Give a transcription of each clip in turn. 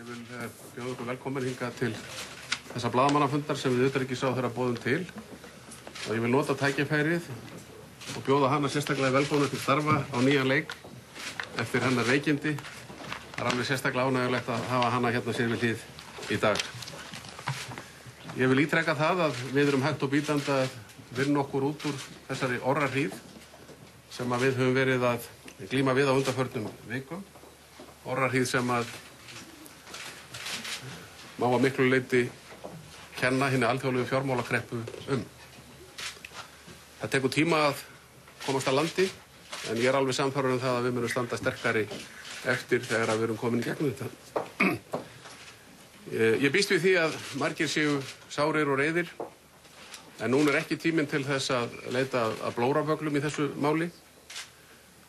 Ég vil bjóða ykkur velkomin hingað til þessa blaðamannafundar sem við utanríkisráðherra boðum til. Og ég vil nota tækifærið og bjóða hana sérstaklega velkomin til starfa á nýjan leik eftir hennar veikindi. Það alveg sérstaklega ánægjulegt að hafa hana hérna sér við hlið í dag. Ég vil ítreka það að við erum hægt og bítandi að vinna okkur út úr þessari orrahríð sem við höfum verið að glíma við á undanförnum vikum. Orrahríð sem að má að miklu leyti kenna hinni alþjóðlegu fjármálakreppu um. Það tekur tíma að komast að landi, en ég alveg sannfærður það að við munum standa sterkari eftir þegar við erum komin í gegnum þetta. Ég býst við því að margir séu sárir og reiðir, en núna ekki tíminn til þess að leita að blórabögglum í þessu máli.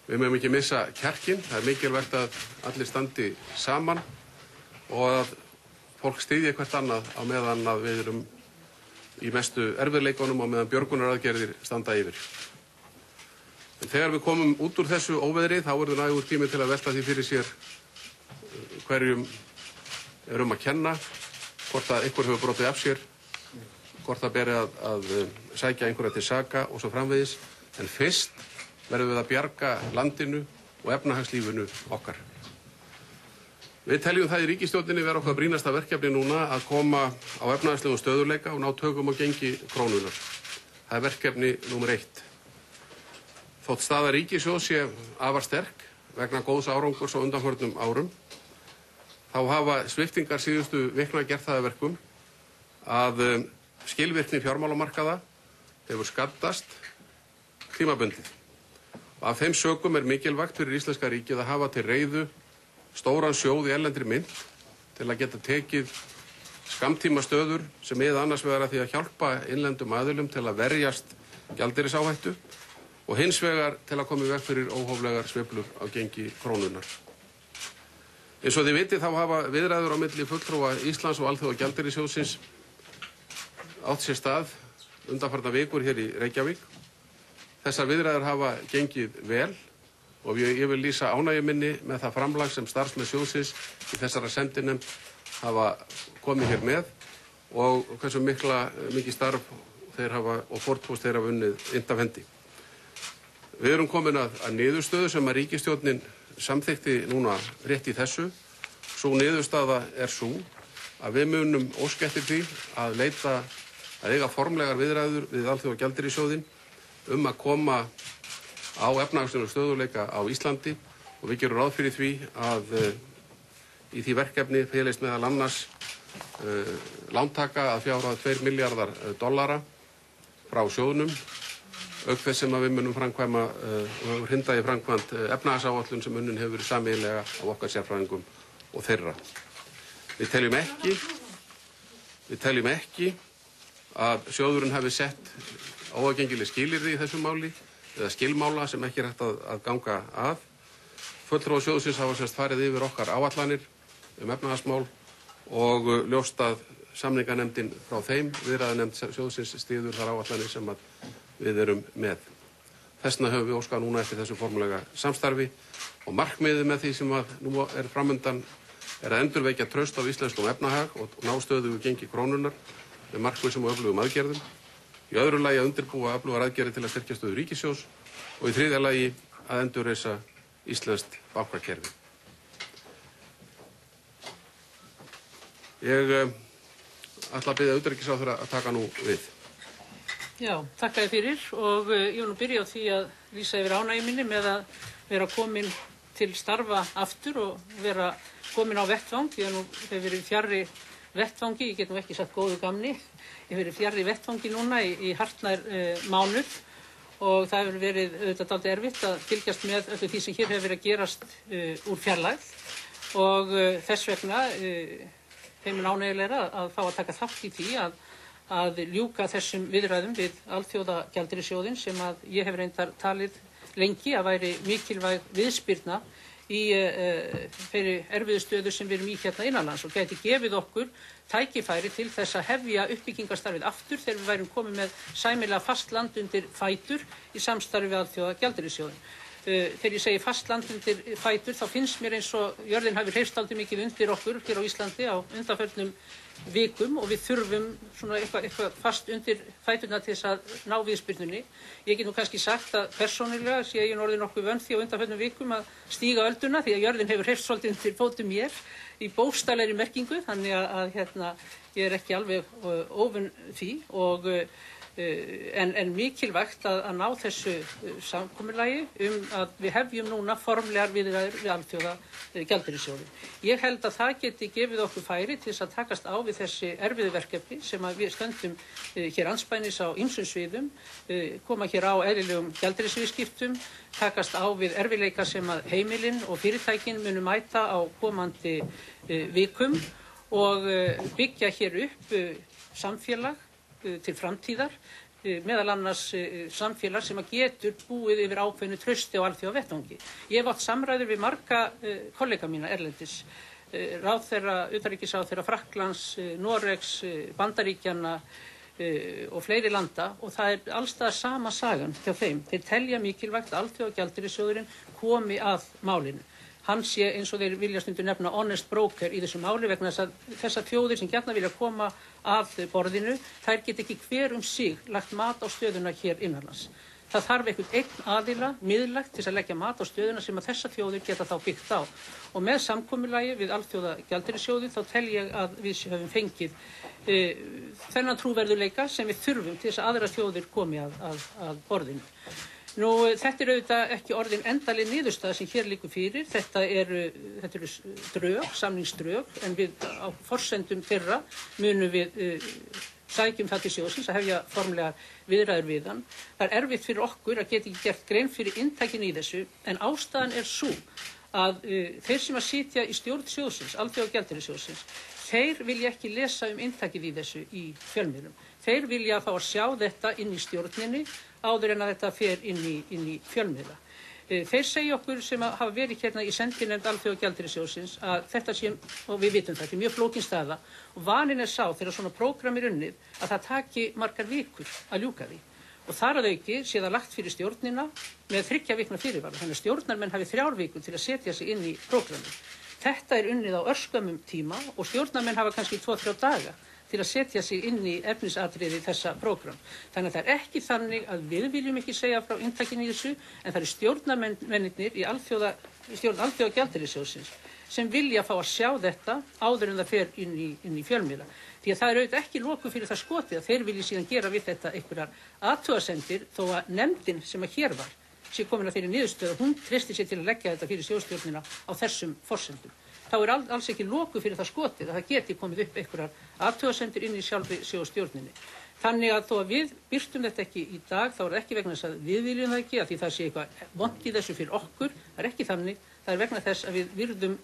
Við mögum ekki missa kjarkinn. Það mikilvægt að allir standi saman og að fólk styðji hvert annað á meðan að við erum í mestu erfiðleikunum og meðan björgunaraðgerðir standa yfir. En þegar við komum út úr þessu óveðri þá verður nægur tími til að velta því fyrir sér hverjum er að kenna, hvort að einhver hefur brotið af sér, hvort það beri að sækja einhverja til saka og svo framvegis. En fyrst verðum við að bjarga landinu og efnahagslífinu okkar. Við teljum það í ríkisstjórninni vera okkar brýnasta verkefni núna að koma á efnahagslegum stöðugleika og ná tökum á gengi krónunnar. Það er verkefni númer 1. Þótt staða ríkissjóðs sé afar sterk vegna góðs árangurs á undanförnum árum, þá hafa sviptingar síðustu vikna gert það að verkum að skilvirkni fjármálamarkaða hefur skaddast tímabundið. Og af þeim sökum er mikilvægt fyrir íslenska ríkið að hafa til reiðu stóran sjóð í erlendri mynt til að geta tekið skammtímastöður sem miða annars vegar að því að hjálpa innlendum aðilum til að verjast gjaldeyrisáhættu og hins vegar til að koma í veg fyrir óhóflegar sveiflur á gengi krónunnar. Eins og þið vitið þá hafa viðræður á milli fulltrúa Íslands og Alþjóðagjaldeyrissjóðsins átt sér stað undanfarna vikur hér í Reykjavík. Þessar viðræður hafa gengið vel og ég vil lýsa ánægju minni með það framlag sem starfsmenn sjóðsins í þessara sendinefnd hafa komið hér með og hversu mikið starf þeir hafa og fórnfús þeir hafa unnið innaf hendi. Við erum komin að niðurstöðu sem að ríkisstjórnin samþykkti núna rétt í þessu. Sú niðurstaða er sú að við munum óska eftir því að eiga formlegar viðræður við Alþjóðagjaldeyrissjóðinn að koma á efnahagslegum stöðugleika á Íslandi og við gerum ráð fyrir því að í því verkefni felist meðal annars lántaka að fjárhæð $2 milljarðar frá sjóðnum, auk þess sem að við munum framkvæma og hrinda í framkvæmd efnahagsáætlun sem unnin hefur verið sameiginlega af okkar sérfræðingum og þeirra. Við teljum ekki að sjóðurinn hafi sett óaðgengileg skilyrði í þessu máli eða skilmála sem ekki er hægt að ganga að. Fulltrúar sjóðsins hafa semst farið yfir okkar áætlanir efnahagsmál og ljóst að samninganefndin frá þeim, viðræðunefnd sjóðsins styður þar áætlanir sem að við erum með. Þessna höfum við óskað núna eftir þessu formulega samstarfi og markmiðið með því sem að nú er framundan er að endurvekja traust á íslenskum efnahag og ná stöðugu gengi krónunnar með markmið sem og öflugum aðgerðum. Í öðru lagi að undirbúa öflugar aðgerðir til að styrkja stöðu ríkissjóðs og í þriðja lagi að endurreisa íslenskt bankakerfi. Ég ætla að biðja utanríkisráðherra að taka nú við. Já, þakka þér fyrir og ég vil nú byrja á því að lýsa yfir ánægju minni með að vera komin til starfa aftur og vera komin á vettvang. Ég hef verið fjarri vettvangi, ég get nú ekki sagt góðu gamni. Ég hef verið fjarri vettvangi núna í hartnær mánuð og það hefur verið auðvitað dálítið erfitt að fylgjast með öllu því sem hér hefur verið að gerast úr fjarlægð og þess vegna þeim ánægjulegra að fá að taka þátt í því að ljúka þessum viðræðum við Alþjóðagjaldeyrissjóðinn sem að ég hef reyndar talið lengi að væri mikilvæg viðspyrna í þeirri erfiðu stöðu sem við erum í hérna innanlands og gæti gefið okkur tækifæri til þess að hefja uppbyggingarstarfið aftur þegar við værum komið með sæmilega fast land undir fætur í samstarfi við Alþjóðagjaldeyrissjóðinn. þegar ég segi fast land undir fætur, þá finnst mér eins og jörðin hafi hreyfst dálítið mikið undir okkur hér á Íslandi á undanförnum vikum og við þurfum svona eitthvað fast undir fæturna til þess að ná viðspyrnunni. Ég get nú kannski sagt að persónulega sé ég orðið nokkuð vön því á undanförnum vikum að stíga ölduna því að jörðin hefur hreyfst svolítið undir fótum mér í bókstaflegri merkingu, þannig að ég er ekki alveg óvön því og en mikilvægt að ná þessu samkomulagi að við hefjum núna formlegar viðræður við Alþjóðagjaldeyrissjóðinn. Ég held að það geti gefið okkur færi til þess að takast á við þessi erfiðu verkefni sem að við stöndum hér andspænis á ýmsum sviðum, koma hér á eðlilegum gjaldeyrisviðskiptum, takast á við erfiðleika sem að heimilin og fyrirtækin munu mæta á komandi vikum og byggja hér upp samfélag til framtíðar, meðal annars samfélag sem að getur búið yfir ákveðnu trausti á alþjóðavettvangi. Ég hef átt samræður við marga kollega mína erlendis, utanríkisráðherra Frakklands, Noregs, Bandaríkjanna og fleiri landa og það er allstaðar sama sagan hjá þeim. Þeir telja mikilvægt að Alþjóðagjaldeyrissjóðurinn komi að málinu. Hann sé eins og þeir vilja stundum nefna honest broker í þessu máli vegna þess að þessar þjóðir sem gjarna vilja koma að borðinu, þær get ekki hver sig lagt mat á stöðuna hér innanlands. Það þarf einhvern einn aðila, miðlægt, til að leggja mat á stöðuna sem að þessar þjóðir geta þá byggt á. Og með samkomulagi við Alþjóðagjaldeyrissjóðinn þá tel ég að við höfum fengið þennan trúverðuleika sem við þurfum til þess að aðrar þjóðir komi að borðinu. Nú, þetta er auðvitað ekki orðin endaleg niðurstaða sem hér liggur fyrir. Þetta eru drög, samningsdrög, en við á forsendum þeirra munum við sækjum það til sjóðsins að hefja formlega viðræður við hann. Það er erfitt fyrir okkur að geta ekki gert grein fyrir inntakinu í þessu, en ástæðan er sú að þeir sem að sitja í stjórn sjóðsins, Alþjóðagjaldeyrissjóðsins, þeir vilja ekki lesa inntakið í þessu í fjölmiðlum. Þeir vilja fá að sjá þetta inn í stjórninni áður en að þetta fer inn í fjölmiðla. Þeir segja okkur sem hafa verið hérna í sendinefnd Alþjóðagjaldeyrissjóðsins að þetta sé, og við vitum þetta, mjög flókin staða og vaninn er sá þegar svona prógram er unnið að það taki margar vikur að ljúka því. Og þar að auki sé það lagt fyrir stjórnina með 3 vikna fyrirvara, þannig að stjórnarmenn hafi 3 vikur til að setja sig inn í prógramið. Þetta er unnið á örskömmum tíma og stjórnarmenn hafa kannski 2-3 daga til að setja sig inn í efnisatriði þessa prógram. Þannig að það er ekki þannig að við viljum ekki segja frá inntakinu í þessu, en það eru stjórnarmennirnir í stjórn Alþjóðagjaldeyrissjóðsins sem vilja fá að sjá þetta áður en það fer inn í fjölmiðla. Því að það er auðvitað ekki loku fyrir það skotið að þeir vilji síðan gera við þetta einhverjar athugasemdir þó að nefndin sem að hér var sé komin að þeirri niðurstöðu, hún treysti sér til að leggja þetta fyrir sjóðstjórnina á þessum forsendum. Þá er alls ekki loku fyrir það skotið að það geti komið upp einhverjar athugasemdir inn í sjálfri sjóðstjórninni. Þannig að þó að við birtum þetta ekki í dag, þá er það ekki vegna þess að við viljum það ekki, að því það sé eitthvað vont í þessu fyrir okkur, það er ekki þannig, það er vegna þess að við virðum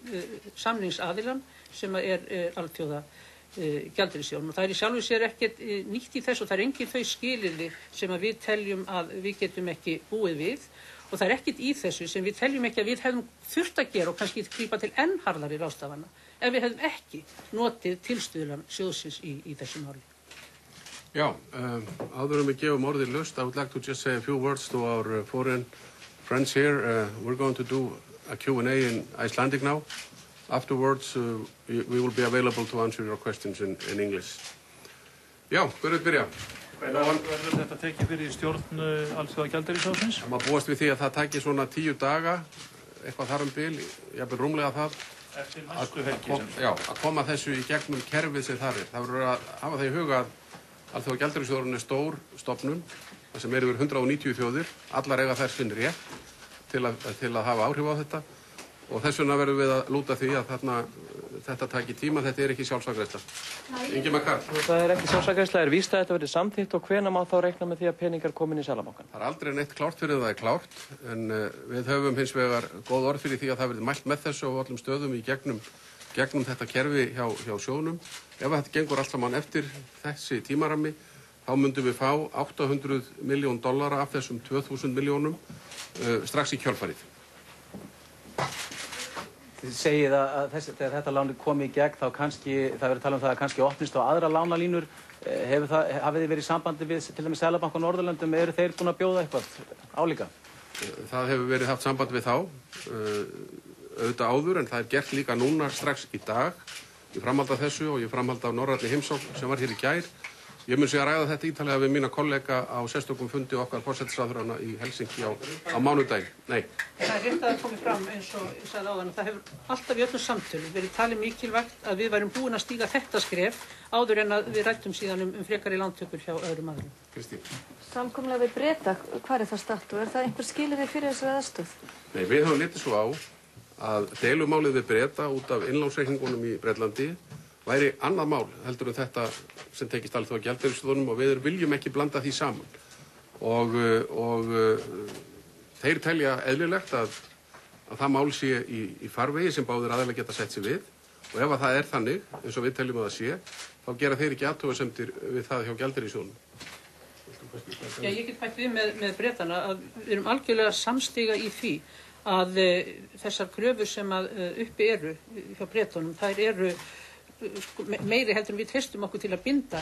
samningsaðilann sem er Alþjóðagjaldeyrissjóðurinn og það er í sjálfu sér ekkert nýtt í þess og það er engin þau skilyrði sem að við teljum að við getum ekki búið við og það er ekkert í þessu sem við teljum ekki að við hefðum þurft að gera og kannski grípa til enn harðari ráðstafana ef við hefðum ekki notið tilstuðlan sjóðsins í þessu máli. Já, áður við gefum orðið laust, I would like to just say a few words to our foreign friends here. We're going to do a Q&A in Icelandic now. Afterwards, we will be available to answer your questions in English. Já, hver vil byrja? Hvernig verður þetta tekið fyrir stjórn Alþjóðagjaldeyrissjóðsins? Það má búast við því að það taki svona 10 daga, eitthvað þar bil, jafnvel rúmlega það. Eftir næstu helgi sem. Já, að koma þessu í gegnum kerfið sem þar er. Það verður að hafa það í huga að Alþjóðagjaldeyrissjóðurinn er stór stofnun, það sem yfir 190 þjóðir, allar eiga þær sinn rétt til að hafa áhrif á þetta og þess vegna verðum við að lúta því að þetta taki tíma, þetta er ekki sjálfsafgreiðsla. Ingimar Karl. Það er ekki sjálfsafgreiðsla, er víst að þetta verði samþykkt og hvenær má þá reikna með því að peningar komin í Seðlabankann? Það er aldrei neitt klárt fyrir það er klárt, en við höfum hins vegar góð orð fyrir því að það verði mælt með þessu á öllum stöðum í gegnum þetta kerfi hjá sjóðnum. Ef þetta gengur allt saman eftir þessi tímarammi, þá myndum við fá $800 million af þessum 2000 milljónum strax í kjölfarið. Þið segið að þegar þetta lán komi í gegn þá kannski, það verður að tala um það að kannski opnist á aðra lánalínur. Hafið þið verið í sambandi við til dæmis Seðlabanka á Norðurlöndum, eru þeir búin að bjóða eitthvað álíka? Það hefur verið haft samband við þá, auðvitað áður, en það er gert líka núna strax í dag. Ég framhaldi af þessu og ég framhaldi af norrænni heimsókn sem var hér í gær. Ég mun sé að ræða þetta ítarlega við mína kollega á sérstökum fundi okkar forsætisráðherranna í Helsinki á mánudaginn. Nei. Það er rétt að það komið fram eins og ég sagði áðan að það hefur alltaf í öllum samtölum verið talið mikilvægt að við værum búin að stíga þetta skref áður en að við rættum síðan frekari lántökur hjá öðrum aðilum. Kristín. Samkomulag við Breta, hvar er það statt og er það einhver skilyrði fyrir þessari aðstoð? Nei, við höfum litið svo á að deilumálið við Breta út af innlánsreikningunum í Bretlandi væri annað mál heldur en þetta sem tekist Alþjóðagjaldeyrissjóðnum og við viljum ekki blanda því saman. Og þeir telja eðlilegt að það mál sé í farvegi sem báðir aðilar geta sett sig við og ef að það er þannig, eins og við teljum að það sé, þá gera þeir ekki athugasemdir við það hjá Gjaldeyrissjóðnum. Já, ég get bætt við með Bretana að við erum algjörlega samstiga í því að þessar kröfur sem uppi eru hjá Bretunum, þær eru meiri heldur en við treystum okkur til að binda,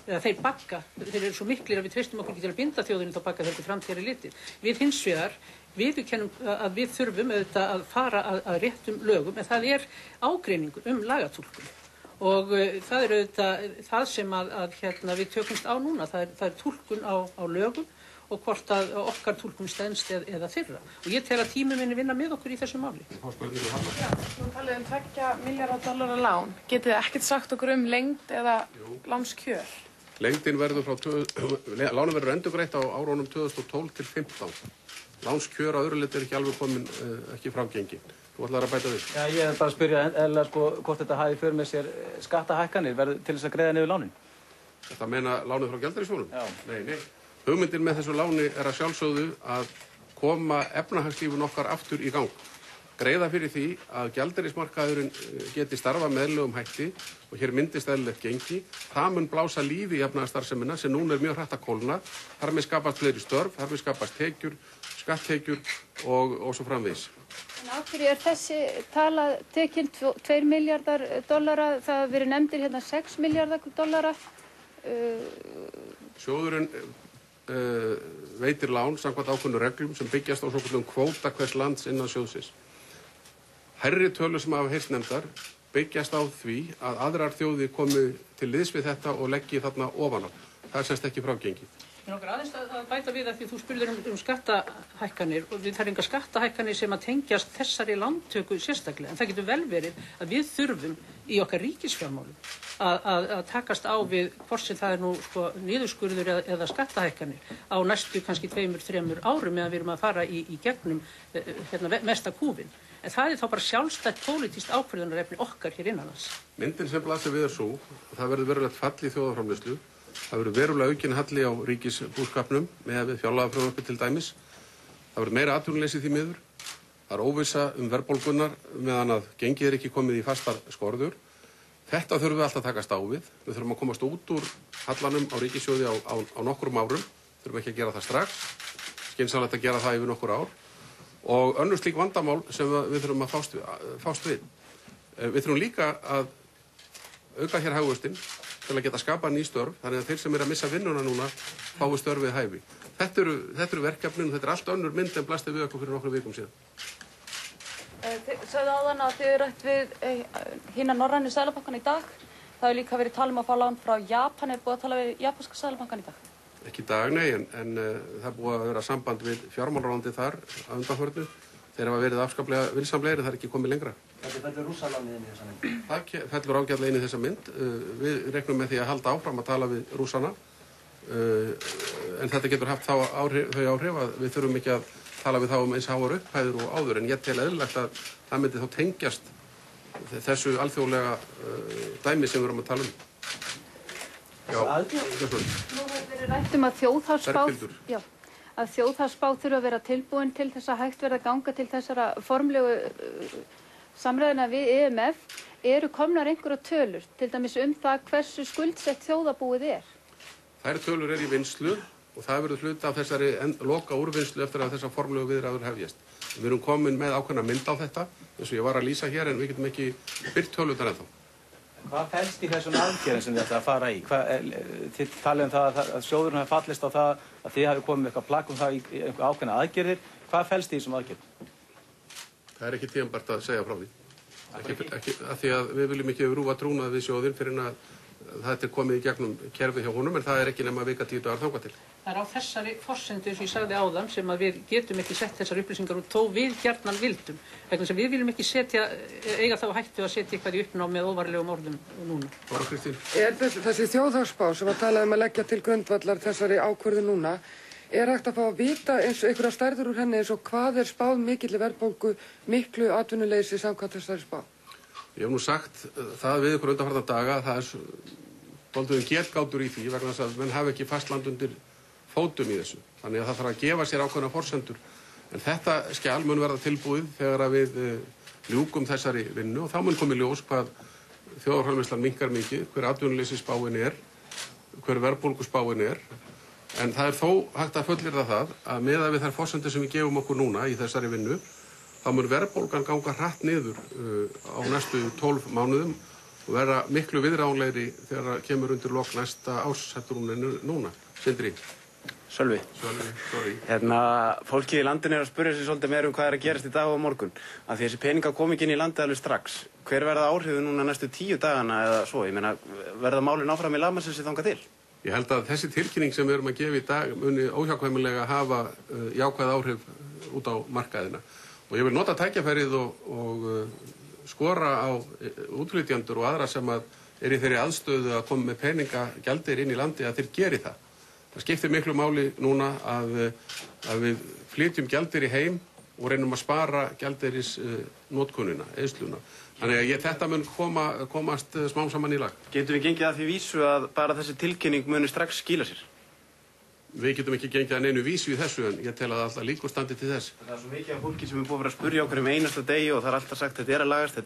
eða þeir bakka, þeir eru svo miklir að við treystum okkur ekki til að binda þjóðinni þá bakka þeir til framtíðar í litið. Við hins vegar, viðurkennum að við þurfum auðvitað að fara að réttum lögum, en það er ágreiningur lagatúlkun. Og það er auðvitað það sem við tökumst á núna, það er túlkun á lögum og hvort að okkar túlkun stenst eða þeirra. Og ég tel að tími minni vinna með okkur í þessu máli. Já, nú talið $2 milljarða lán. Getið þið ekkert sagt okkur lengd eða lánskjör? Lengdin verður lánin verður endurgreitt á árunum 2012 til 2015. Lánskjör á öðru leyti ekki alveg komin, ekki framgengin. Þú ætlar að bæta við? Já, ég er bara að spyrja hvort þetta hafi för með sér skattahækkanir til þess að greiða niður lánin. Þetta meina lánið frá Gjaldeyrissjóðnum? Já. Nei. Hugmyndin með þessu láni er að sjálfsögðu að koma efnahagslífun okkar aftur í gang. Greiða fyrir því að gjaldeyrismarkaðurinn geti starfa með eðlilegum hætti og hér myndist eðlilegt gengi. Það mun blása lífi í efnahagsstarfsemina sem núna er mjög hratt að kólna. Þar með skapast fleiri störf, þar með skapast tekjur, skatttekjur og svo framvegis. En af hverju er þessi tala tekin $2 milljarðar? Það hafa verið nefndir hérna $6 milljarðar. Sjóðurinn veitir lán samkvæmt ákveðnum reglum sem byggjast á svokölluðum kvóta hvers lands innan sjóðsins. Hærri tölur sem hafa heyrst nefndar byggjast á því að aðrar þjóðir komi til liðs við þetta og leggi þarna ofan á. Það er semst ekki frágengið. Ég langar aðeins að bæta við að því þú spurðir skattahækkanir og það er enga skattahækkanir sem að tengjast þessari lántöku sérstaklega. En það getur vel verið að við þurfum í okkar ríkisfjármálum að takast á við hvort sem það er nú niðurskurður eða skattahækkanir á næstu kannski 2-3 árum meðan við erum að fara í gegnum mesta kúfin. En það er þá bara sjálfstætt pólitískt ákvörðunarefni okkar hér innan þess. Myndin sem blasir við svo að það verður verulegt fall í þjóðarframleiðslu. Það verður verulega aukin halli á ríkisbúskapnum með við fjárlagafrumvarpið til dæmis. Það verður meira atvinnuleysi því miður. Það er óvissa verðbólgunnar meðan að gengið er ekki komið í fastar skorður. Þetta þurfum við alltaf að takast á við. Við þurfum að komast út úr hallanum á ríkissjóði á nokkrum árum. Þurfum ekki að gera það strax. Skynsamlegt að gera það yfir nokkur ár. Og önnur slík vandamál sem við þurfum að fást við. Við þurfum líka að auka hér hagvöxtinn til að geta skapað ný störf, þannig að þeir sem eru að missa vinnuna núna fái störf við hæfi. Þetta eru verkefnin og þetta er allt önnur mynd en blasti við okkur fyrir nokkrum vikum síðan. Þið sagði áðan að þið rætt við hina norrænu seðlabankann í dag. Það hefur líka verið talað um að fá lán frá Japan. Er búið að tala við japanska seðlabankann í dag? Ekki í dag, nei, en það er búið að vera samband við fjármálaráðuneytið þar að undanförnu. Þeir hafa verið afskaplega vinsamlegir en það er ekki komið lengra. Þetta fellur Rússalánið inn í þessa mynd? Það fellur ágætlega inn í þessa mynd. Við reiknum með því að halda áfram að tala við Rússana. En þetta getur haft þau áhrif að við þurfum ekki að tala við þá eins háar upphæðir og áður. En ég tel eðlilegt að það myndi þá tengjast þessu alþjóðlega dæmi sem við erum að tala um. Nú hefur verið rætt um að þjóðhagsspá þurfa að vera tilbúin til þess að hægt verða að ganga til þessara formlegu samræðina við EMF. Eru komnar einhverjar tölur, til dæmis það hversu skuldsett þjóðarbúið er? Þær tölur í vinnslu og það verður hluti af þessari loka úrvinnslu eftir að þessar formlegu viðræður hefjast. Við erum komin með ákveðna mynd á þetta, eins og ég var að lýsa hér, en við getum ekki birt tölurnar ennþá. Hvað felst í þessum aðgerðum sem þið ætla að fara í? Þið talið það að sjóðurinn hafi fallist á það að þið hafi komið með eitthvað plagg það í einhver ákveðna aðgerðir. Hvað felst í þessum aðgerðum? Það er ekki tímabært að segja frá því. Ekki af því að við viljum ekki rúfa trúnað við sjóðinn fyrir en að þetta er komið í gegnum kerfið hjá honum, en það er ekki nema vika 10 dagar þangað til. Það er á þessari forsendu, eins og ég sagði áðan, sem að við getum ekki sett þessar upplýsingar út þó við gjarnan vildum. Vegna sem við viljum ekki eiga þá hættu að setja eitthvað í uppnám með óvarlegum orðum núna. Bára Kristín. Þessi þjóðhagsspá sem var talað að leggja til grundvallar þessari ákvörðun núna, er hægt að fá að vita eins og einhverja stærður úr henni eins og hvað er spáð mikilli verðbólgu, miklu atvinnuleysi samkvæmt þessari spá? Ég hef nú sagt það við ykkur undanfarna daga, það er dálítið getgátur í því vegna þess að menn hafi ekki fast land undir fótum í þessu. Þannig að það þarf að gefa sér ákveðna forsendur. En þetta skjal mun verða tilbúið þegar að við ljúkum þessari vinnu og þá mun komið ljós hvað þjóðarframleiðslan minnkar mikið, hver atvinnuleysisspáin er, hver verðbólguspáin er. En það er þó hægt að fullyrða það að miðað við þær forsendur sem við gefum okkur núna í þessari vinnu, þá mun verðbólgan ganga hratt niður á næstu 12 mánuðum og vera miklu viðráðanlegri þegar kemur undir lok næsta árs heldur hún núna. Sindri. Sölvi. Sorry. Fólkið í landinu er að spyrja sig svolítið meira hvað er að gerast í dag og á morgun. Af því þessi peningar kom ekki inn í landið alveg strax. Hver verða áhrifin núna næstu 10 dagana eða svo? Ég meina, verða málin áfram í lagmannsins þangað til? Ég held að þessi tilkynning sem við erum að gefa í dag muni óhjákvæmilega hafa jákvæð áhrif út á markaðina. Og ég vil nota tækifærið og skora á útflytjendur og aðra sem að er í þeirri aðstöðu að koma með peningagjaldeyri inn í landi að þeir geri það. Það skiptir miklu máli núna að við flytjum gjaldeyri heim og reynum að spara gjaldeyris notkunina, eyðsluna. Þannig að þetta mun komast smám saman í lag. Getum við gengið að því vísu að bara þessi tilkynning muni strax skila sér? Við getum ekki gengið að neinu vísu í þessu en ég tel að alltaf líkur standi til þess. Það er svo mikið af fólki sem er búið að vera að spyrja okkur einasta degi og það er alltaf sagt þetta er að lagast.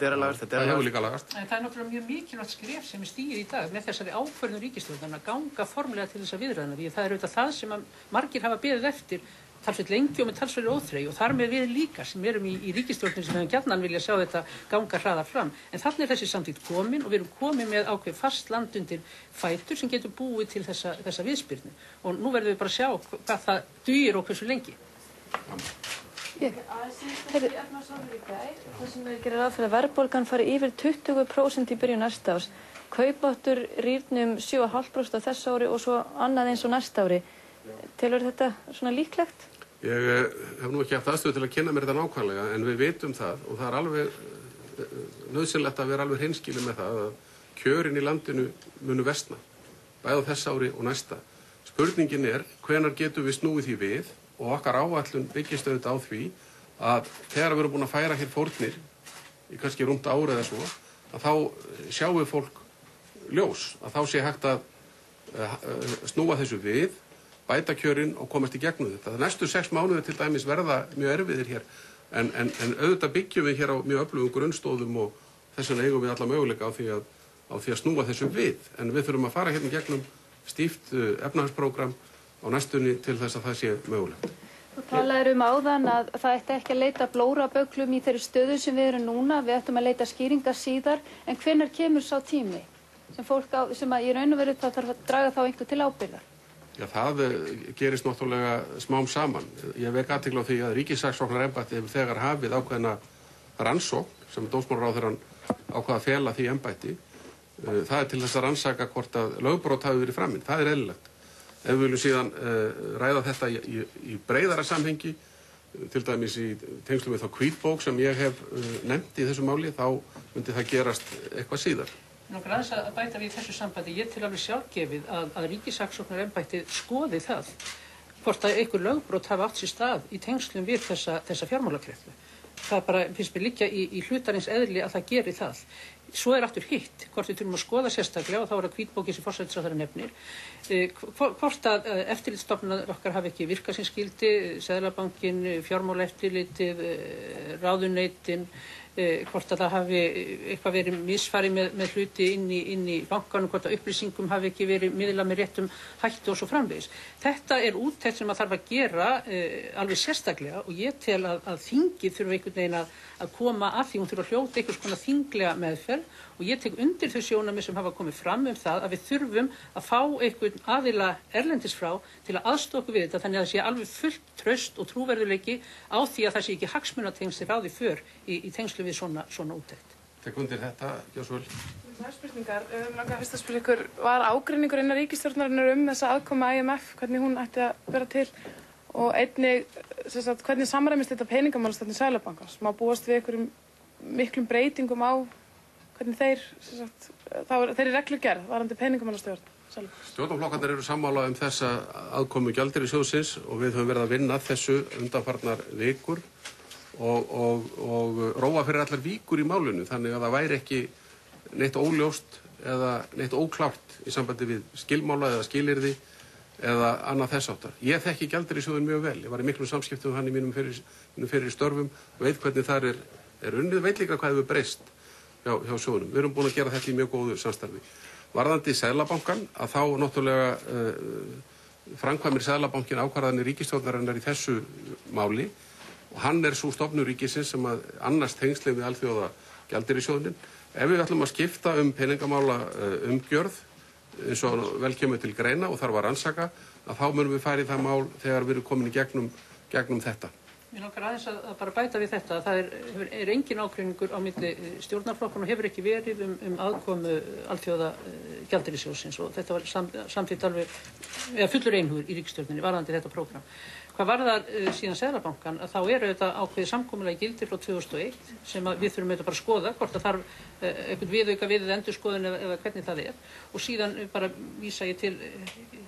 Það hefur líka lagast. En það er náttúrulega mjög mikilvægt skref sem er stigið í dag með þessari ákvörðun ríkisstjórnar að ganga formlega til þessa viðræðna því að það er auðvitað það sem margir hafa beðið eftir talsveit lengi og með talsveit óþrey og þar með við líka sem erum í ríkisstjórnin sem hefum gjarnan vilja sjá þetta ganga hraðar fram. En þannig er þessi samþykkt komin og við erum komin með ákveð fast land undir fætur sem getur búið til þessa viðspyrnu. Og nú verðum við bara að sjá hvað það dugir og hversu lengi. Það sem við gerum ráð fyrir að verðbólgan fari yfir 20% í byrjun næsta árs. Kaupmáttur rýrnum 7,5% á þessu ári og svo annað eins og næsta ári. Telur þetta svona líklegt? Ég hef nú ekki haft aðstöðu til að kynna mér þetta nákvæmlega en við vitum það og það er alveg nauðsynlegt að vera alveg hreinskilin með það að kjörin í landinu munu versna bæði á þessa ári og næsta. Spurningin er hvenær getum við snúið því við og okkar áætlun byggist auðvitað á því að þegar við erum búin að færa hér fórnir í kannski rúmt ári eða svo að þá sjáum við fólk ljós að þá sé hægt að snúa þessu við bæta kjörin og komast í gegnum þetta. Það næstu 6 mánuði til dæmis verða mjög erfiðir hér en auðvitað byggjum við hér á mjög öflugum grunnstóðum og þess vegna eigum við alla möguleika á því að snúa þessu við. En við þurfum að fara hérna gegnum stíft efnahagsprógram á næstunni til þess að það sé mögulegt. Þú talaðir áðan að það ætti ekki að leita blórabögglum í þeirri stöðu sem við erum núna, við ættum að leita skýringar síðar, en hvenær kemur sá tími sem að í raun og veru það þarf að draga þá einhver til ábyrgðar? Já, það gerist náttúrulega smám saman. Ég vek athygli á því að ríkissaksóknarembættið hefur þegar hafið ákveðna rannsókn sem dómsmálaráðherrann ákvað að fela því embætti. Það er til þess að rannsaka hvort að lögbrot hafi verið framinn. Það er eðlilegt. Ef við viljum síðan ræða þetta í breiðara samhengi, til dæmis í tengslum við þá hvítbók sem ég hef nefnt í þessu máli, þá myndi það gerast eitthvað síðar. Nógur aðeins að bæta við í þessu sambandi, ég til alveg sjálfgefið að ríkissaksóknarembættið skoði það hvort að einhver lögbrot hafi átt sér stað í tengslum við þessa fjármálakreppu. Það bara finnst mér liggja í hlutarins eðli að það geri það. Svo er aftur hitt, hvort við þurfum að skoða sérstaklega og þá er það hvítbókin sem forsætisráðherra nefnir, hvort að eftirlitsstofnunar okkar hafi ekki virkað sem skyldi, Seðlabankinn, fjármálaeftirlitið, ráðuneytin, hvort að það hafi eitthvað verið misfarið með hluti inn í bankanum, hvort að upplýsingum hafi ekki verið miðlað með réttum hætti og svo framvegis. Þetta er úttekt sem að þarf að gera alveg sérstaklega og ég tel að þingið þurfa einhvern veginn að koma að því, hún þurfa að hljóta einhvers konar þinglega meðferð og ég tek undir þau sjónarmið sem hafa komið fram það að við þurfum að fá einhvern aðila erlendis frá til að aðstoða okkur við þetta þannig að það sé alveg fullt traust og trúverðuleiki á því að það sé ekki hagsmunatengsl ráði för í tengslu við svona úttekt. Tek undir þetta, Gjósvöld. Það er spurningar. Langar fyrst að spyrja ykkur, var ágreiningur innan ríkisstjórnarinnar þessa aðkomu IMF, hvernig hún ætti að vera til og einnig hvernig samræmist þetta peningamálastefnu Seðlabankans? Má búast við einhverjum miklum breytingum á hvernig þeirri reglugerð varðandi peningamálastjórn? Stjórnarflokkarnir eru sammála þessa aðkomu gjaldeyrisjóðsins og við höfum verið að vinna þessu undanfarnar vikur og róa fyrir allar víkur í málinu þannig að það væri ekki neitt óljóst eða neitt óklárt í sambandi við skilmála eða skilyrði eða annað þess áttar. Ég þekki gjaldeyrisjóðinn mjög vel. Ég var í miklum samskiptum hann í mínum fyrir störfum og veit hvernig þar er unnið, veit líka hvað hefur breyst hjá sjóðunum. Við erum búin að gera þetta í mjög góðu samstarfi. Varðandi Seðlabankann að þá náttúrulega framkvæmir Seðlabankinn ákvarðanir ríkisstjórnarinnar í þessu máli og hann sú stofnun ríkisins sem að annast tengslin við alþjóða gjaldeyrisjóðinn. Ef við ætlum að skipta peningamála umgjörð eins og vel kemur til greina og þarf að rannsaka að þá munum við fara í það mál þegar við erum komin í gegnum þetta. Mér langar aðeins að bara bæta við þetta að það er engin ágreiningur á milli stjórnarflokkanna og hefur ekki verið aðkomu alþjóða gjaldeyrisjóðsins og þetta var samþykkt alveg fullur einhugur í ríkisstjórninni varðandi þetta prógram. Hvað varðar síðan Seðlabankann að þá auðvitað ákveðið samkomulag í gildi frá 2001 sem við þurfum auðvitað bara að skoða hvort það þarf einhvern viðauka við endurskoðun eða hvernig það og síðan bara vísa ég til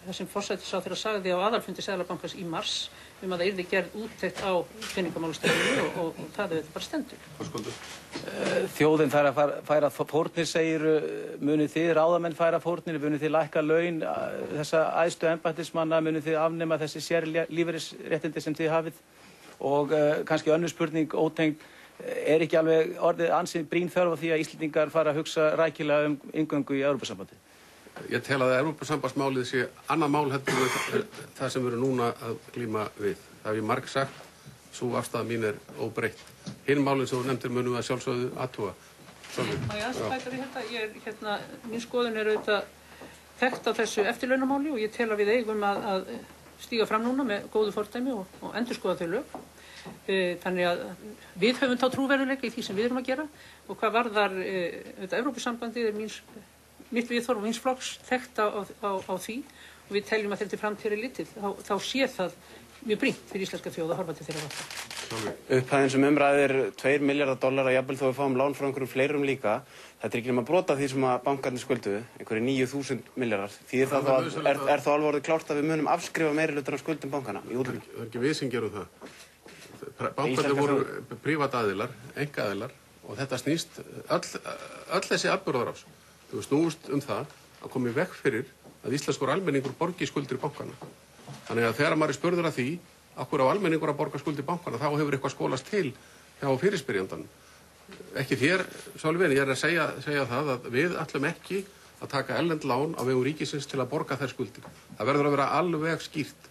það sem forsætisráðherra sagði á aðalfundi Seðlabankans í mars að það yrði gerð úttekt á peningamálastefnunni og það auðvitað bara stendur. Þjóðin þarf að færa fórnir, segir, munið þið ráðamenn færa fórnir, munið þið lækka laun þessa æðstu embættismanna, munið þið afnema þessi sérlífeyrisréttindi sem þið hafið og kannski önnur spurning ótengd, er ekki alveg orðið ansið brýn þörf á því að Íslendingar fara að hugsa rækilega inngöngu í Evrópusambandið? Ég tel að Evrópusambandsmálið sé annað mál heldur það sem við erum núna að glíma við. Það hef ég marg sagt, sú afstaða mín er óbreytt. Hinn málinn sem þú nefndir munum að sjálfsögðu athuga. Má ég aðeins bæta við þetta? Mín skoðun er auðvitað þekkt á þessu eftirlaunamáli og ég tel að við eigum að stíga fram núna með góðu fordæmi og endurskoða þau lög. Þannig að við höfum þá trúverðuleika í því sem við erum að gera og hvað varðar Evrópusambandið er mitt viðhorf og míns flokks þekkt á því og við teljum að þetta framtíðar litið þá sé það mjög brýnt fyrir íslenska þjóð að horfa til þeirra vata. Upphæðin sem umræðir $2 milljarðar jafnvel þó við fáum lán frá einhverjum fleirum líka. Þetta er ekki nema brota því sem að bankarnir skulduðu, einhverju 9.000 milljarðar. Þýðir það þá er þá alveg orðið klárt að við munum afskrifa meirihlutann af skuldum bankana í útlöndum? Það er ekki við sem gerum það. Bankarnir voru prívataaðilar, einkaaðilar og þetta snýst öll þessi atburðarás. Þau snúist það að koma í veg fyrir að íslenskur almenningur borgi skuldir bankana. Þannig að þegar maður spurður að því af hverju á almenningur að borga skuldir bankana þá hefur eitthvað skólast til hjá fyrirspyrjandann. Ekki þér, Sölvi, ég er að segja það að við ætlum ekki að taka erlend lán á vegum ríkisins til að borga þær skuldir. Það verður að vera alveg skýrt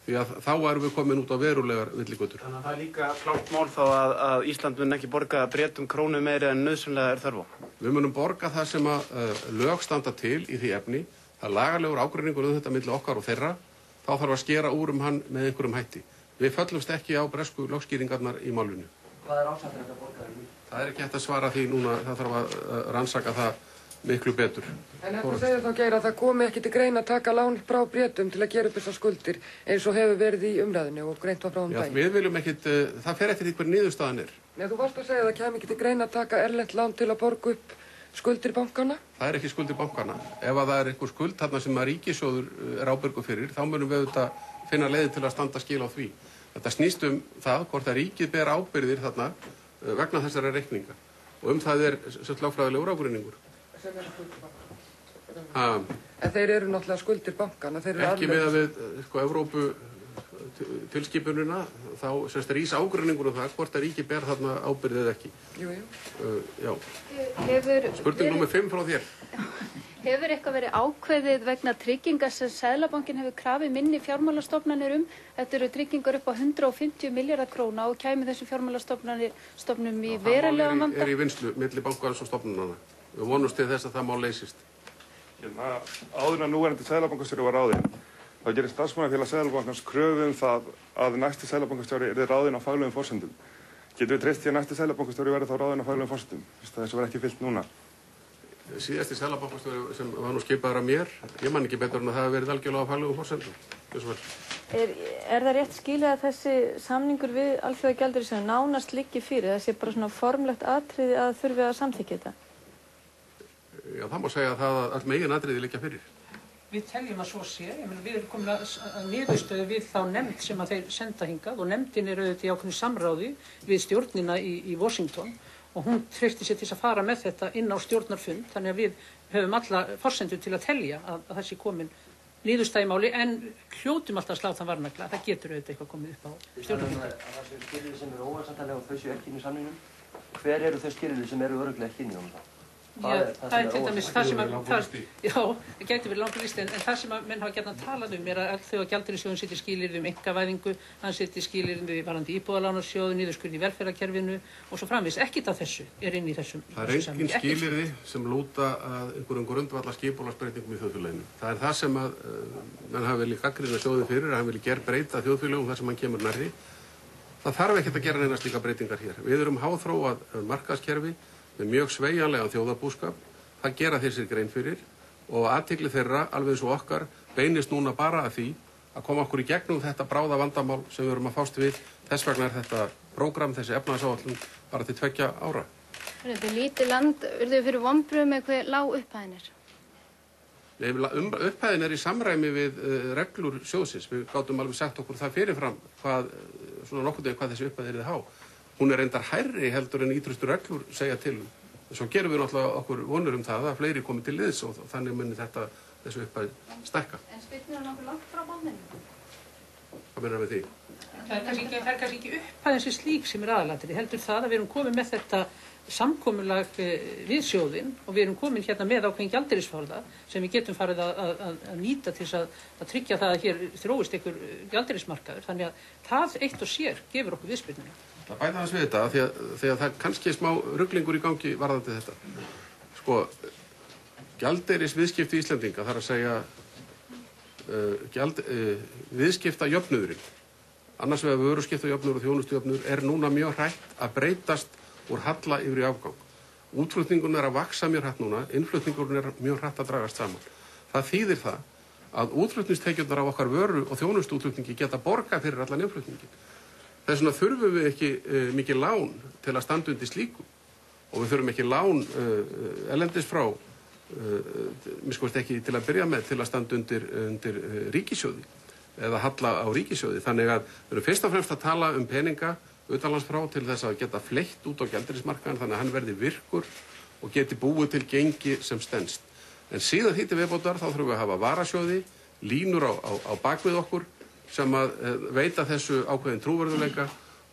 því að þá erum við komin út á verulegar villigötur. Þannig að það er líka klárt mál þá að Ísland mun ekki borga Bretum krónu meiri en nauðsynlega er þörf á. Við munum borga það sem að lög standa til í því efni. Það er lagalegur ágreiningur þetta milli okkar og þeirra. Þá þarf að skera úr hann með einhverjum hætti. Við föllumst ekki á bresku lögskýringarnar í málinu. Hvað er ásættilegt að borga því? Það er ekki hægt að svara því núna. Það þarf að rannsaka það miklu betur. En þetta segir þá, Geir, að það komi ekki til greina að taka lán frá Bretum til að gera upp þessar skuldir eins og hefur verið í umræðinu og greint var frá daginn. Við viljum ekkit, það fer eftir því hver niðurstaðan er. Nei, þú varst að segja að það kemi ekki til greina að taka erlent lán til að borga upp skuldir bankana? Það er ekki skuldir bankana. Ef að það er einhver skuld þarna sem að ríkissjóður er ábyrgur fyrir, þá munum við auðvitað finna leiðin til að standa skil á því. Þetta snýst það hvort að ríkið ber ábyrgðir þarna vegna þessara reikninga. Og það er lögfræðilegur ágreiningur. En þeir eru náttúrulega skuldir bankana. Ekki með að við Evrópu tilskipunina, þá rís ágreiningur það hvort að ríkið ber þarna ábyrgð eða ekki. Já. Spurning númer 5 frá þér. Hefur eitthvað verið ákveðið vegna trygginga sem Seðlabankinn hefur krafið minni fjármálastofnanir Þetta eru tryggingar upp á 150 milljarðar króna og kæmi þessum fjármálastofnunum í verulegan vanda? Er í vinnslu milli bankans og stofnunanna Við vonumst til þess að það mál leysist. Áður en núverandi seðlabankastjóri var ráðinn, þá gerir starfsmannafélag Seðlabankans kröfu það að næsti seðlabankastjóri yrði ráðinn á faglegum forsendum. Getum við treyst því að næsti seðlabankastjóri verði þá ráðinn á faglegum forsendum, fyrst að þessu var ekki fylgt núna? Síðasti seðlabankastjóri sem var nú skipaður af mér, ég man ekki betur en að það hafi verið algjörlega á faglegum forsendum. Er það rétt skilið að þessi samningur við Alþjóðagjaldeyrissjóðinn nánast liggi fyrir? Það sé bara svona formlegt atriði að þurfi að samþykkja þetta? Já, það má segja að það öll megin atriði liggja fyrir. Við teljum að svo sé, við erum komin að niðurstöðu við þá nefnd sem að þeir senda hingað og nefndin er auðvitað í ákveðnu samráði við stjórnina í Washington og hún treysti sér til að fara með þetta inn á stjórnarfund, þannig að við höfum alla forsendur til að telja að það sé komin niðurstaða í máli, en hljótum alltaf að slá þann varnagla, það getur auðvitað eitthvað komið upp á stjórnarfundi. Það séu skilyrði sem eru óaðsantanlega og þau séu ekki inn í samningnum. Hver eru þau skilyrði sem eru örugglega ekki inn í honum? Það er til dæmis það sem það gæti verið langur listi, en það sem menn hafa gjarnan talað er að Alþjóðagjaldeyrissjóðurinn setji skilyrði einkavæðingu, hann setji skilyrði varðandi íbúðalánasjóð, niðurskurð í velferðarkerfinu og svo framvegis. Ekkert af þessu er inn í þessum. Það er engin skilyrði sem lúta að einhverjum grundvallar skipulagsbreytingum í þjóðfélaginu. Það er það sem að menn hafa viljað gagnrýna sjóðinn fyrir, að hann vilji breyta þjóðfélagum þar sem hann kemur nærri. Það þarf ekkert að gera neina slíka breytingar hér. Við erum háþróað markaðskerfi með mjög sveigjanlegan þjóðarbúskap, það gera þeir sér grein fyrir og athygli þeirra, alveg eins og okkar, beinist núna bara að því að koma okkur í gegnum þetta bráða vandamál sem við erum að fást við. Þess vegna er þetta prógram, þessi efnahagsáætlun, bara til 2 ára. Þetta er lítið land, urðu fyrir vonbrigðum með hve lág upphæðin er? Nei, upphæðin er í samræmi við reglur sjóðsins. Við gátum alveg sagt okkur það fyrirfram hvað þessi upphæð yrði há. Hún er reyndar hærri heldur en ítrustu reglur segja til. Svo gerum við náttúrulega okkur vonur það að fleiri komi til liðs og þannig muni þessu upphæð stækka. En spyrnir hann okkur langt frá banninu? Hvað meinar við því? Það er kannski ekki upphæðin sem slík sem er aðalatriði, heldur það að við erum komin með þetta samkomulag við sjóðinn og við erum komin hérna með ákveðin gjaldeyrisforða sem við getum farið að nýta til að tryggja það að hér þróist einhver gjaldeyrismarkaður. Þannig að það eitt og sér gefur okkur viðspyrnuna. Það bæta þess við þetta því að það er kannski smá ruglingur í gangi varðandi þetta. Sko, gjaldeyrisviðskipti Íslendinga, þar að segja viðskiptajöfnuðurinn, annars vegar vöruskiptajöfnuður og þjónustujöfnuður, er núna mjög hrætt að breytast úr halla yfir í afgang. Útflutningun er að vaksa mjög hratt núna, innflutningurinn er mjög hratt að dragast saman. Það þýðir það að útflutningstekjurnar af okkar vöru og þjónustuútflutningi geta borgað fyrir allan innflutningin. Þess vegna þurfum við ekki mikið lán til að standa undir slíku og við þurfum ekki lán erlendis frá, ekki til að byrja með, til að standa undir ríkissjóði eða halla á ríkissjóði. Þannig að við erum fyrst og fremst að tala peninga utanlands frá til þess að geta fleytt út á gjaldeyrismarkaðinn þannig að hann verði virkur og geti búið til gengi sem stenst. En síðan því til viðbótar þá þurfum við að hafa varasjóði, línur á bakvið okkur sem að veita þessu ákveðin trúverðuleika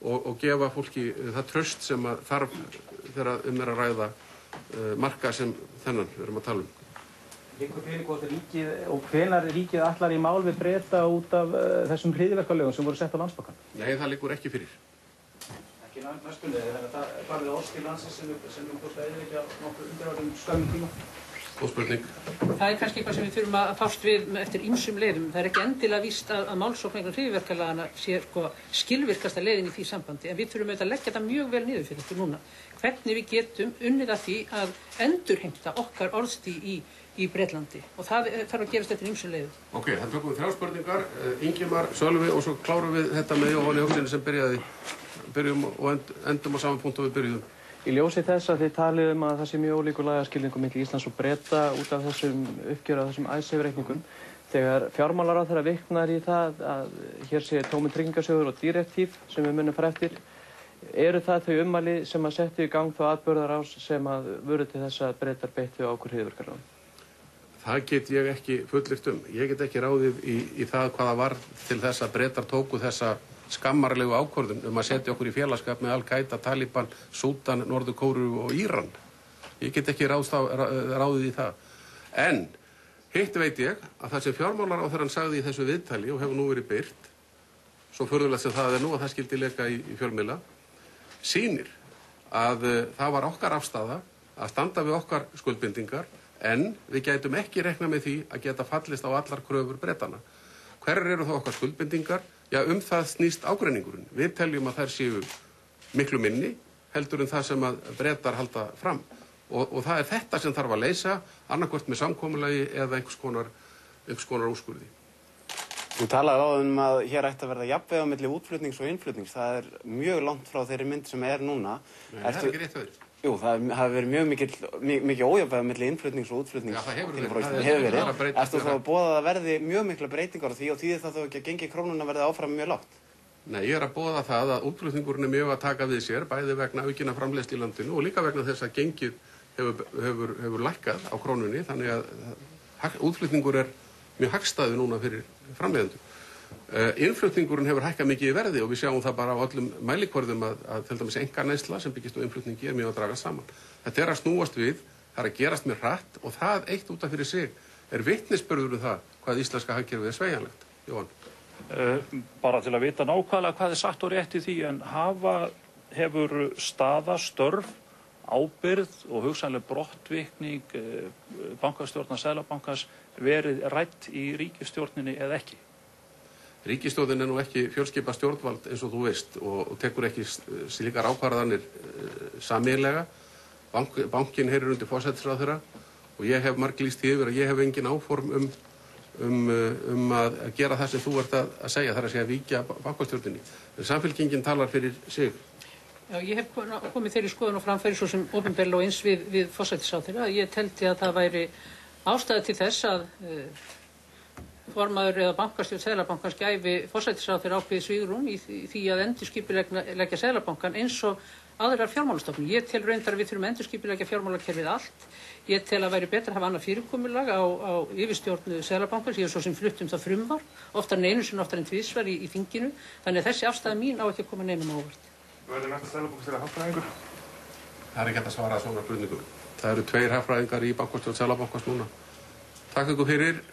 og gefa fólki það traust sem að þarf þegar er að ræða marka sem þennan við erum að tala um. Liggur fyrir hvort ríkið og hvenær ríkið ætlar í mál við Breta út af þessum hryðjuverkalögum sem voru sett á Landsbankann? Nei, það liggur ekki fyrir. Ekki næstunni, þannig að það er bara við orðskil landsins sem hvort það er ekki á nokkur undirvartum skömmum tíma. Góð spurning. Það er kannski eitthvað sem við þurfum að fást við eftir ýmsum leiðum. Það er ekki endilega víst að málsókn vegna hryðjuverkalagana sé skilvirkasta leiðin í því sambandi, en við þurfum auðvitað að leggja þetta mjög vel niður fyrir okkur núna. Hvernig við getum unnið að því að endurheimta okkar orðstíð í Bretlandi og það þarf að gerast eftir ýmsum leiðum. Ok, það tökum við 3 spurningar, Ingimar, Sölvi og svo klárum við þetta með Jóhanni Hugsinni sem byrjum og endum á sama punkt og við byrjuðum. Í ljósi þess að þið talið að það sé mjög ólíkur lagaskilningur milli Íslands og Breta út af þessum uppgjöri af þessum Icesave-reikningum, þegar fjármálaráðherra vitnar í það að hér sé tómur tryggingarsjóður og direktív sem við munum fara eftir, eru það þau ummæli sem að setja í gang þá atburðarás sem að voru til þess að Bretar beittu á okkur hryðjuverkalögum? Það get ég ekki fullyrt um. Ég get ekki ráðið í það hvaða var til þess að Bretar tóku þessa skammarlegu ákvörðun að setja okkur í félagsskap með Al-Qaida, Taliban, Súdan, Norður-Kóreu og Íran. Ég get ekki ráðið í það. En hitt veit ég að það sem fjármálaráðherrann sagði í þessu viðtali og hefur nú verið birt, svo furðulegt sem það er nú að það skildi leka í fjölmiðla, sýnir að það var okkar afstaða að standa við okkar skuldbindingar, en við gætum ekki rekna með því að geta fallist á allar kröfur Bretana. Hverjar eru þá okkar skuldbindingar? Já, það snýst ágreiningurinn. Við teljum að þær séu miklu minni heldur en það sem að Bretar halda fram. Og það er þetta sem þarf að leysa, annarkvort með samkomulagi eða einhvers konar úrskurði. Þú talaði að hér ætti að verða jafnvægi á milli útflutnings og innflutnings. Það er mjög langt frá þeirri mynd sem er núna. Nei, það er ekki rétt verið. Jú, það hafi verið mjög mikið ójafnvægi á milli innflutnings og útflutnings. Já, það hefur verið. Ertu þá að boða að það verði mjög mikla breytingar á því og þýðir það þá ekki að gengi krónuna verði áfram mjög lágt? Nei, ég er að boða það að útflutningurinn er mjög að taka við sér, bæði vegna aukinna framleiðslu í landinu og líka vegna þess að gengið hefur lækkað á krónunni, þannig að útflutningur er mjög hagstæður núna fyrir framleiðendur. Innflutningurinn hefur hækkað mikið í verði og við sjáum það bara á öllum mælikvörðum að til dæmis einkaneysla sem byggist á innflutningi er mjög að draga saman. Þetta er að snúast við, það er að gerast með hratt og það eitt út af fyrir sig er vitnisburður um það hvað íslenska hagkerfið er sveigjanlegt. Jóhann. Bara til að vita nákvæmlega hvað er sagt og rétt í því, en hefur staða, störf, ábyrgð og hugsanlega brottvikning bankastjórnar Seðlabankans verið rædd í ríkisstjórninni eða ekki? Ríkisstjórnin er nú ekki fjölskipað stjórnvald eins og þú veist og tekur ekki slíkar ákvarðanir sameiginlega. Bankinn heyrir undir forsætisráðherra og ég hef marglýst því yfir að ég hef engin áform um að gera það sem þú ert að segja, þar að segja víkja bankastjórninni. Samfylkingin talar fyrir sig. Já, ég hef komið þeirri skoðun og framfæri svo sem opinberlega og eins við forsætisráðherra. Ég teldi að það væri ástæða til þess að formaður eða bankastjórn Seðlabankans gæfi forsætisráðherra ákveðið svigrúm í því að endurskipuleggja Seðlabankann eins og aðrar fjármálastofnun. Ég tel reyndar að við þurfum að endurskipuleggja fjármálakerfið allt. Ég tel að væri betra að hafa annað fyrirkomulag á yfirstjórn Seðlabankans. Ég hef svo sem flutt það frumvarp, oftar en einu sinni, oftar en tvisvar í þinginu. Þannig að þessi afstaða mín á ekki að koma neinum á óvart. Verður næsta Seðlabankastjóri hagfræðingur? Það er ekki hægt að svara svona spurningum. Það eru 2 hagfræðingar í bankastjórn Seðlabankans núna. Takk ykkur fyrir.